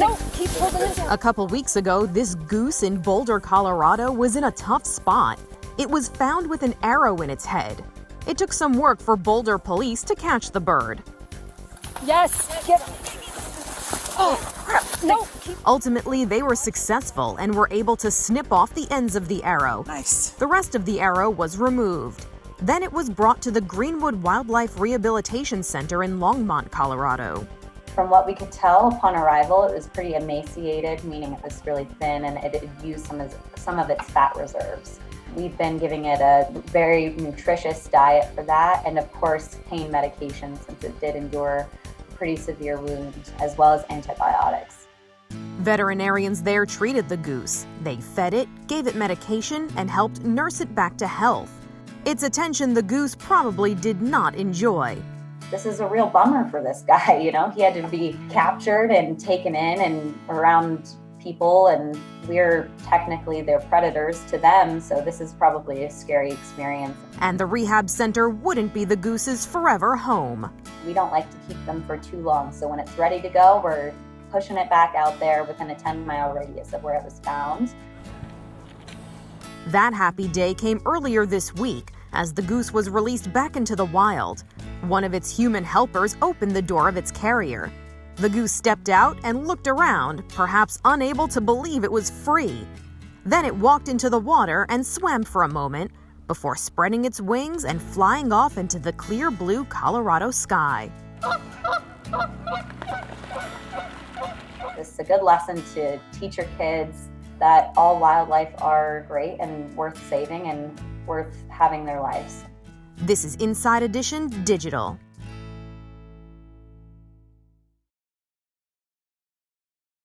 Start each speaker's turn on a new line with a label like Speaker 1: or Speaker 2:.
Speaker 1: No, keep holding it down.
Speaker 2: A couple weeks ago, this goose in Boulder, Colorado was in a tough spot. It was found with an arrow in its head. It took some work for Boulder police to catch the bird.
Speaker 1: Yes, get him. Oh, crap. No.
Speaker 2: Ultimately, they were successful and were able to snip off the ends of the arrow.
Speaker 3: Nice.
Speaker 2: The rest of the arrow was removed. Then it was brought to the Greenwood Wildlife Rehabilitation Center in Longmont, Colorado.
Speaker 4: From what we could tell upon arrival, it was pretty emaciated, meaning it was really thin and it had used some of its fat reserves. We've been giving it a very nutritious diet for that, and of course pain medication since it did endure a pretty severe wound, as well as antibiotics.
Speaker 2: Veterinarians there treated the goose. They fed it, gave it medication, and helped nurse it back to health. Its attention the goose probably did not enjoy.
Speaker 4: This is a real bummer for this guy, you know? He had to be captured and taken in and around people, and we're technically their predators to them, so this is probably a scary experience.
Speaker 2: And the rehab center wouldn't be the goose's forever home.
Speaker 4: We don't like to keep them for too long, so when it's ready to go, we're pushing it back out there within a 10-mile radius of where it was found.
Speaker 2: That happy day came earlier this week as the goose was released back into the wild. One of its human helpers opened the door of its carrier. The goose stepped out and looked around, perhaps unable to believe it was free. Then it walked into the water and swam for a moment before spreading its wings and flying off into the clear blue Colorado sky.
Speaker 4: This is a good lesson to teach your kids that all wildlife are great and worth saving and worth having their lives.
Speaker 2: This is Inside Edition Digital.